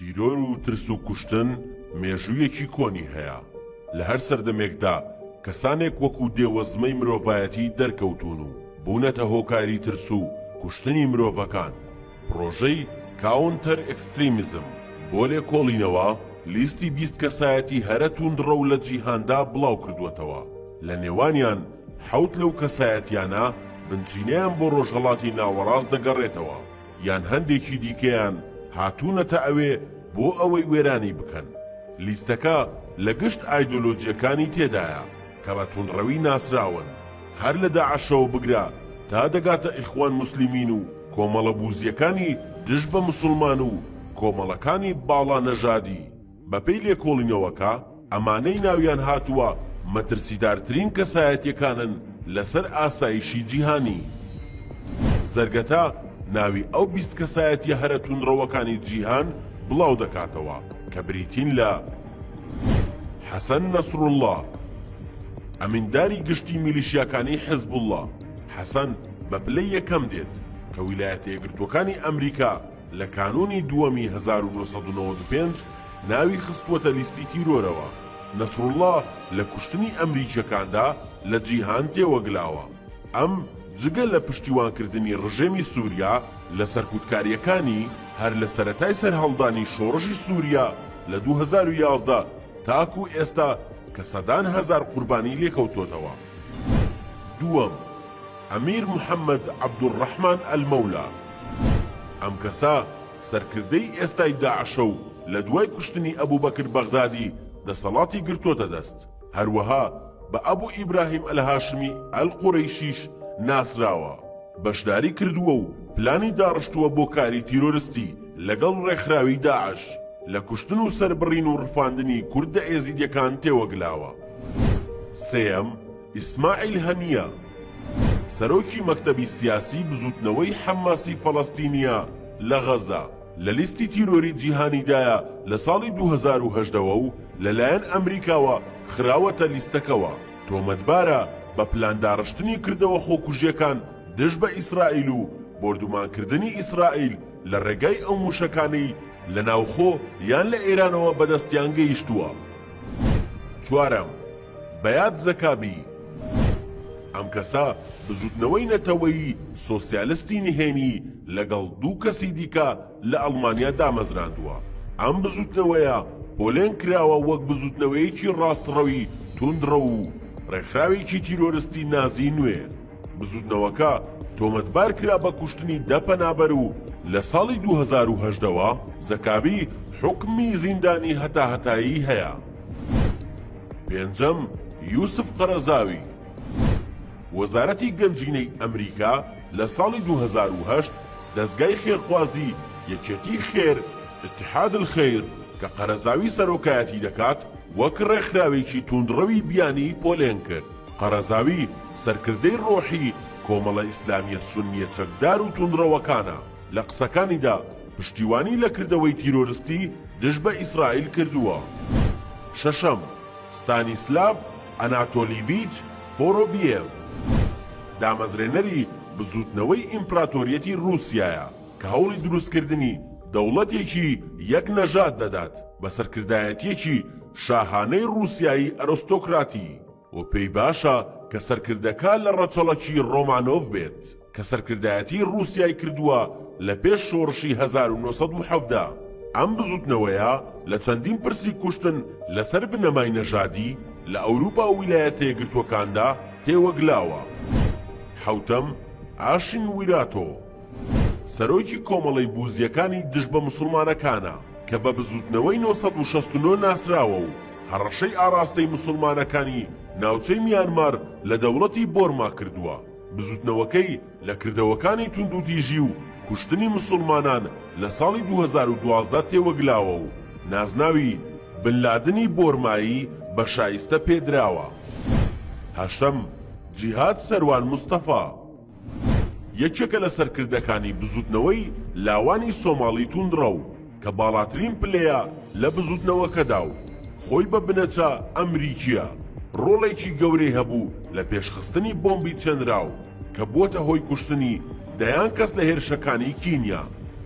تیرۆر و ترس و کوشتن مێژوویەکی کۆنی هەیە. لە هەر سەردەمێکدا کەسانێک وەکو دێوەزمەی مرۆڤایەتی دەرکەوتون و بوونەتە هۆکاری ترس و کوشتنی مرۆڤەکان. پرۆژەی کاونتەر ئەکستریمیزم بۆ لێکۆڵینەوە لیستی 20 کەسایەتی هەرە توندڕە و لە جیهاندا بڵاو کردووەتەوە. لە نێوانیان 7 لەو کەسایەتیانە بنچینەیان بۆ ڕۆژهەڵاتی ناوەڕاست دەگەڕێتەوە، یان هەندێکی دیکەیان هاتوونەتە ئەوێ بۆ ئەوەی وێرانی بکەن. لیستەکە لە گشت ئایدۆلۆجیەکانی تێدایە کە بە توندڕەوی ناسراون، هەر لە داعشەوە بگرا تا دەگاتە ئیخوان موسلیمین و کۆمەڵە بوزیەکانی دژ بە موسڵمان و کۆمەڵەکانی باڵا نەژادی. بەپێی لێکۆڵینەوەکە ئەمانەی ناویان هاتووە مەترسیدارترین کەسایەتیەکانن لەسەر ئاسایشی جیهانی. زەرگەتا ناوی ئەو 20 کەسایەتی هەرە توندڕەوەکانی جیهان بڵاو دەکاتەوە کە بریتین لە حەسەن نەسڕوڵڵا، ئەمینداری گشتی میلیشیاکانی حیزبوڵڵا. حەسەن بە پلەی یەکەم دێت کە ویلایەتە یەکگرتووەکانی ئەمریکا لە کانۆنی دووەمی 1995 ناوی خستووەتە لیستی تیرۆرەوە. نەسڕوڵڵا لە کوشتنی ئەمریکیەکاندا لە جیهان تێوەگلاوە. ئەم جگە لە پشتیوانکردنی ڕژێمی سووریا لە سەرکوتکاریەکانی هەر لە سەرەتای سەرهەڵدانی شۆڕشی سووریا لە 2011 تاکو ئێستا کە سەدان هەزار قوربانی لێکەوتۆتەوە. دووەم، ئەمیر محەممەد عەبدوڕەحمان ئەلمەولا. ئەم کەسا سەرکردەی ئێستای داعشە و لە دوای کوشتنی ئەبوبەکر بەغدادی دەسەڵاتی گرتۆتە دەست. هەروەها بە ئەبوو ئیبراهیم ئەلهاشمی ئەلقوڕەیشیش ناسراوە، بەشداری کردووە و پلانی داڕشتووە بۆ کاری تیرۆریستی لەگەڵ ڕێکخراوی داعش لە کوشتن و سەربڕین و ڕفاندنی کوردە ئێزیدیەکان تێوەگلاوە. سێەم، ئیسماعیل هەنیە، سەرۆکی مەکتەبی سیاسی بزوتنەوەی حەماسی فەڵەستینیە لە غەزا. لە لیستی تیرۆری جیهانیدایە لە ساڵی 2010 و لەلایەن ئەمریکاوە خراوەتە لیستەکەوە. تۆمەتبارە بە پلانداڕشتنی کردەوە خۆکوژیەکان دژ بە ئیسرائیل و بردومانکردنی ئیسرائیل لە ڕێگای ئەو موشەکانەی لە ناوخۆ یان لە ئێرانەوە بەدەستیان گەیشتووە. چوارەم، بەیاد زەکابی. ئەم کەسا بزوتنەوەی نەتەوەیی سۆسیالستی نهێنی لەگەڵ دوو کەسی دیکە لە ئەڵمانیا دامەزراندووە. ئەم بزوتنەوەیە پۆلێن کراوە وەک بزوتنەوەیەکی ڕاستڕەوی توندڕە و ڕێکخراوێکی تیرۆریستی نازی نوێ. بزوتنەوەکە تۆمەتبار کرا بە کوشتنی 10 پەنابەر و لە ساڵی 2018 زەکابی حکمی زیندانی هەتاهەتایی هەیە. پێنجەم، یوسف قەرەزاوی. وەزارەتی گەنجینەی ئەمریکا لە ساڵی 2008 دەستگای خێرخوازی یەکێتی خێر اتحاد الخێر کە قەرەزاوی سەرۆکایەتی دەکات وەک ڕێکخراوێکی توندڕەوی بیانی پۆلێن کرد. قەرەزاوی سەرکردەی ڕۆحی کۆمەڵە ئیسلامیە سونیە چەکدار و توندڕەوەکانە. لە قسەکانیدا پشتیوانی لە کردەوەی تیرۆریستی دژ بە ئیسرائیل کردووە. شەشەم، ستانیسلاف ئەناتۆلیڤیچ فۆرۆبیێڤ، دامەزرێنەری بزوتنەوەی ئیمپراتۆریەتی رووسیایە کە هەوڵی دروستکردنی دەوڵەتێکی یەک نەژاد دەدات بە سەرکردایەتیەکی شاهانەی رووسیایی ئەرۆستۆکراتی و پێی باشە کە سەرکردەکە لە ڕەچەڵەکی ڕۆمانۆڤ بێت کە سەرکردایەتی رووسیای کردووە لە پێش شۆڕشی 1970. ئەم بزوتنەوەیە لە چەندین پرسی کوشتن لەسەر بنەمای نەژادی لە ئەوروپا و ویلایەتە یەکگرتووەکاندا تێوەگلاوە. حەوتەم، ئاشین ویراتۆ، سەرۆکی کۆمەڵەی بوزیەکانی دژ بە موسڵمانەکانە کە بە بزوتنەوەی 1969 ناسراوە و هەڕەشەی ئاراستەی موسڵمانەکانی ناوچەی میانمار لە دەوڵەتی بۆرما کردووە. بزوتنەوەکەی لە کردەوەکانی توندوتیژی و کوشتنی موسڵمانان لە ساڵی 2012 تێوەگلاوە و نازناوی بنلادنی بۆرمایی بە شایستە پێدراوە. هەشتەم، جیهاد سەروان موستەفا، یەکێکە لە سەرکردەکانی بزوتنەوەی لاوانی سۆماڵی توندڕە و کە باڵاترین پلەیە لە بزوتنەوەکەدا و خۆی بە بنەچە ئەمریکیە. ڕۆڵێکی گەورەی هەبوو لە پێشخستنی بۆمبی چەندراو کە بووەتە هۆی کوشتنی دەیان کەس لە هێرشەکانی کینیا،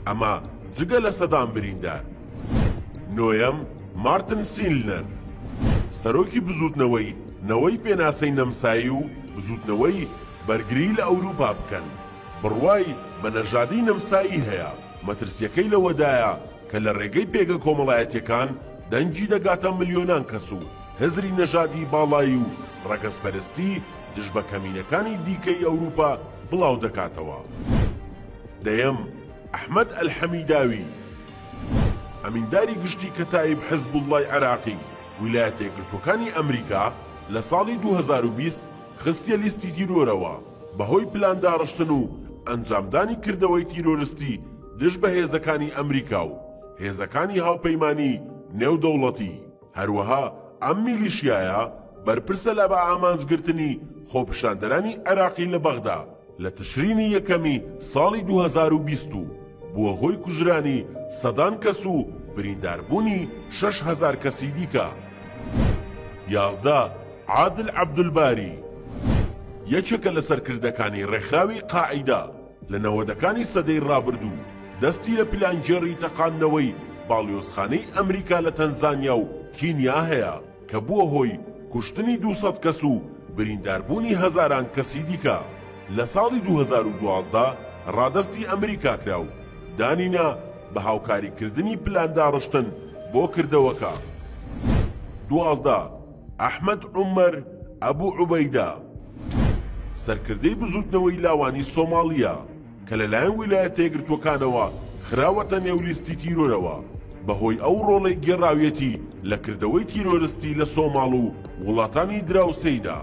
ئەمە جگە لە سەدام بریندار. نۆیەم مارتن سیلنەر سەرۆکی بزوتنەوەی نەوەی پێناسەی نەمسایی و بزوتنەوەی بەرگری لە ئەوروپا بکەن بڕوای بە نەژادی نەمسایی هەیە مەترسیەکەی لەوەدایە کە لە ڕێگەی پێگە کۆمەڵایەتیەکان دەنگی دەگاتە ملیۆنان کەس و هەزری نەژادی باڵایی و ڕەگەزپەرستی دژ بە کەمینەکانی دیکەی ئەوروپا بڵاو دەکاتەوە. دەیەم ئەحمەد ئەلحەمیداوی ئەمینداری گشتی کەتایب حیزبوڵڵای عێراقی ویلایەتە یەکگرتووەکانی ئەمریکا لە ساڵی 2020 خستیە لیستی تیرۆرەوە بەهۆی پلانداڕشتن و ئەنجامدانی کردەوەی تیرۆریستی دژ بە هێزەکانی ئەمریکا و هێزەکانی هاوپەیمانی نێودەوڵەتی. هەروەها ئەم میلیشیایە بەرپرسە لە بە ئامانجگرتنی خۆپیشاندەرانی عێراقی لە بەغدا لە تشرینی یەکەمی ساڵی 2020 بووە هۆی کوژرانی سەدان کەس و برینداربوونی 6,000 کەسی دیکە. 11 عادل عەبدولباری یەکێکە لە سەرکردەکانی ڕێکخراوی قاعیدا لە نەوەدەکانی سەدەی ڕابردوو دەستی لە پلانگێڕی تەقاندنەوەی باڵیۆزخانەی ئەمریکا لە تەنزانیا و کینیا هەیە کە بووە هۆی کوشتنی 200 کەس و برینداربوونی هەزاران کەسی دیکە. لە ساڵی 2012 ڕادەستی ئەمریکا کرا و دانینا بە هاوکاریکردنی پلانداڕشتن بۆ کردەوەکە. 12 ئەحمەد عومەر ئەبوو عوبەیدا سەرکردەی بزوتنەوەی لاوانی سۆماڵیە کە لەلایەن ویلایەتە یەکگرتووەکانەوە خراوەتە نێولیستی تیرۆرەوە بەهۆی ئەو ڕۆڵەی گێڕاویەتی لە کردەوەی تیرۆریستی لە سۆماڵ و وڵاتانی دراوسەیدا.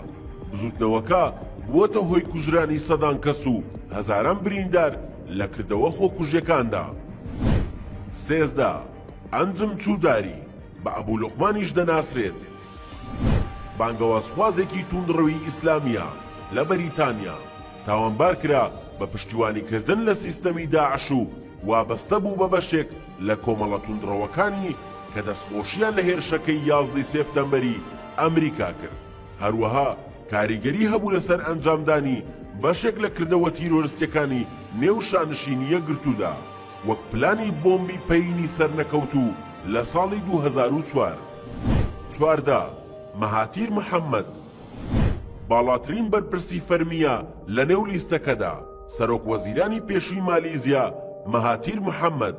بزوتنەوەکە بووەتە هۆی کوژرانی سەدان کەس و هەزاران بریندار لە کردەوە خۆکوژیەکاندا. 13 ئەنجم چووداری بە ئەبوولوقمانیش دەناسرێت بانگەوازخوازێکی توندڕەوی ئیسلامیە لە بەریتانیا تاوانبار کرا بە پشتیوانیکردن لە سیستەمی داعش و وابەستە بوو بە بەشێک لە کۆمەڵە توندڕەوەکانی کە دەستخۆشیان لە هێرشەکەی 11 سێپتەمبەری ئەمریکا کرد. هەروەها کاریگەری هەبوو لەسەر ئەنجامدانی بەشێک لە کردەوە تیرۆریستیەکانی نێو شانشینیە گرتوودا وەک پلانی بۆمبی پەیینی سەرنەکەوتوو لە ساڵی 2004. 14 مەهاتیر محەممەد باڵاترین بەرپرسی فەرمیە لە نێو لیستەکەدا سەرۆک وەزیرانی پێشووی مالیزیا مەهاتیر محەممەد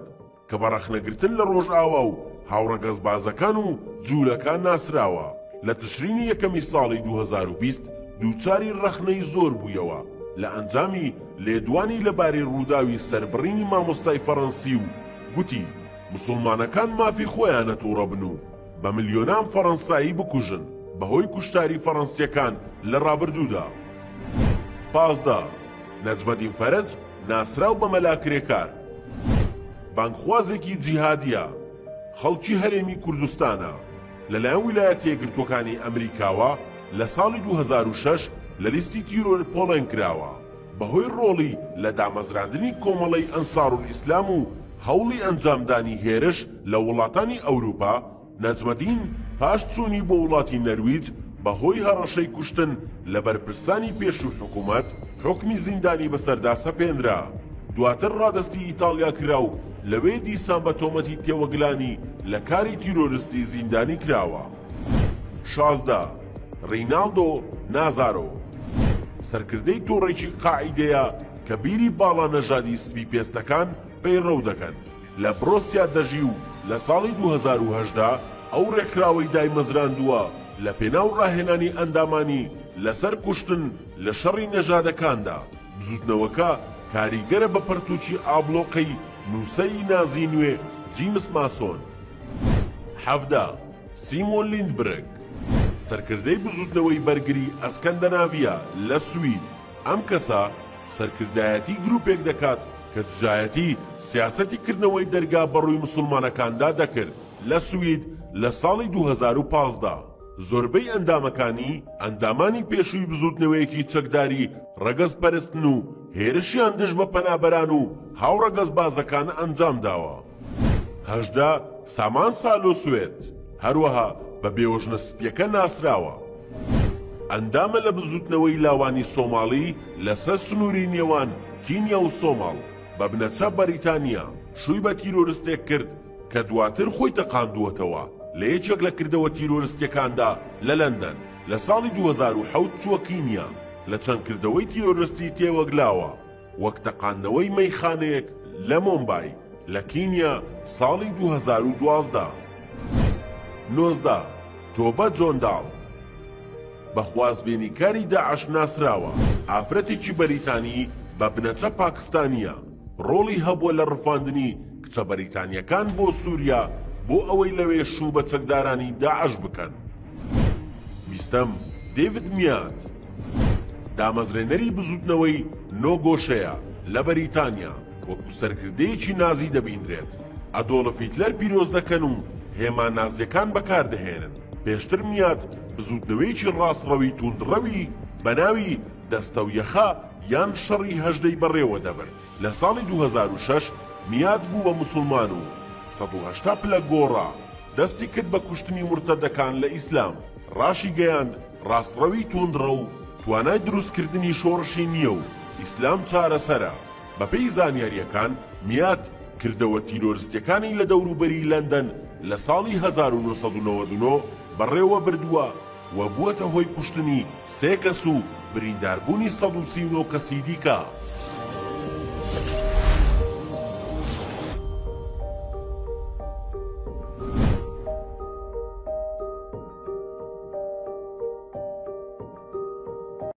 کە بە ڕەخنەگرتن لە ڕۆژئاوا و هاوڕەگەزبازەکان و جوولەکان ناسراوە لە تشرینی یەکەمی ساڵی 2020 دووچاری ڕەخنەی زۆر بوویەوە لە ئەنجامی لێدوانی لەبارەی ڕووداوی سەربڕینی مامۆستای فەڕەنسی و گوتی موسڵمانەکان مافی خۆیانە تووڕە بن و بە ملیۆنان فەڕەنسایی بکوژن بەهۆی کوشتاری فەڕەنسیەکان لە ڕابردوودا. 15 نەجمەدین فەرەج ناسراو بە مەلاکرێکار بانگخوازێکی جیهادیە خەڵکی هەرێمی کوردستانە لەلایەن ویلایەتە یەکگرتووەکانی ئەمریکاوە لە ساڵی 2006 لە لیستی تیرۆر پۆڵێن کراوە بەهۆی ڕۆڵی لە دامەزراندنی کۆمەڵەی ئەنسارول ئیسلام و هەوڵی ئەنجامدانی هێرش لە وڵاتانی ئەوروپا. نەجمەدین پاش چوونی بۆ وڵاتی نەرویج بەهۆی هەڕەشەی کوشتن لە بەرپرسانی پێشوو حکوومەت حکمی زیندانی بەسەردا سەپێنرا. دواتر ڕادەستی ئیتالیا کرا و لەوێ دیسان بە تۆمەتی تێوەگلانی لە کاری تیرۆریستی زیندانی کراوە. 16 ڕینالدۆ نازارۆ سەرکردەی تۆڕێکی قاعیدەیە کە بیری باڵا نەژادی سپی پێستەکان پەیڕەو دەکەن لە بڕۆسیا دەژی و لە ساڵی 2018 ئەو ڕێکخراوەی دایمەزراندووە لە پێناو ڕاهێنانی ئەندامانی لەسەر کوشتن لە شەڕی نەژادەکاندا. بزوتنەوەکە کاریگەرە بە پەرتوچی ئابلۆقەی نووسەری نازی نوێ جیمس ماسۆن. 17 سیمۆن لیندبرگ سەرکردەی بزوتنەوەی بەرگری ئەسکەندەناڤیا لە سوید. ئەم کەسە سەرکردایەتی گروپێک دەکات کە تجایەتی سیاسەتی کردنەوەی دەرگا بەڕووی موسڵمانەکاندا دەکرد لە سوید لە ساڵی 2015. زۆربەی ئەندامەکانی ئەندامانی پێشووی بزوتنەوەیەکی چەکداری ڕەگەز پەرستن و هێرشیان دژ بە پەنابەران و هاوڕەگەز بازەکان ئەنجام داوە. 18 سامان سالۆ سوێت هەروەها بە بێوەژنە سپیەکە ناسراوە. ئەندامە لە بزوتنەوەی لاوانی سۆماڵی لەسەر سنووری نێوان کینیا و سۆماڵ بە بنەچە بەریتانیا شووی بە تیرۆریستێک کرد کە دواتر خۆی تەقاندووەتەوە لە یەکێک لە کردەوە تیرۆریستیەکاندا لە لەندەن لە ساڵی 2007 چووە کینیا لە چەند کردەوەی تیرۆریستی تێوەگلاوە وەک تەقاندنەوەی مەیخانەیەک لە مۆمبای لە کینیا ساڵی 2012. 19. تۆبە جۆنداڵ بە خوازبێنیکاری داعش ناسراوە. ئافرەتێکی بەریتانی بە بنەچە پاکستانیە ڕۆڵی هەبووە لە ڕفاندنی کچە بەریتانیەکان بۆ سووریا بۆ ئەوەی لەوێ شوو بە چەکدارانی داعش بکەن. 20. دێڤید میات دامەزرێنەری بزوتنەوەی نۆگۆشەیە لە بەریتانیا وەکو سەرکردەیەکی نازی دەبیندرێت. ئەدۆڵف هیتلەر پیرۆز دەکەن و هێما نازیەکان بەکاردەهێنن. پێشتر میات بزوتنەوەیکی ڕاستڕەوی توندڕەوی بەناوی دەستە و یەخا یان شەڕی هەژدەی بەڕێوە دەبرد. لە ساڵی 2006 میات بوو بە موسڵمان و 180 پلە گۆڕا دەستی کرد بە کوشتنی مرتەدەکان لە ئیسلام. ڕاشی گەیاند ڕاستڕەوی توندڕە و توانای دروستکردنی شۆڕشی نییە و ئیسلام چارەسەرە. بەپێی زانیاریەکان میات کردەوە تیرۆریستیەکانی لە دەوروبەری لەندەن لە ساڵی 1999 بەڕێوە بردووە و بووەتە هۆی کوشتنی 3 کەس و برینداربوونی 139 کەسی دیکە.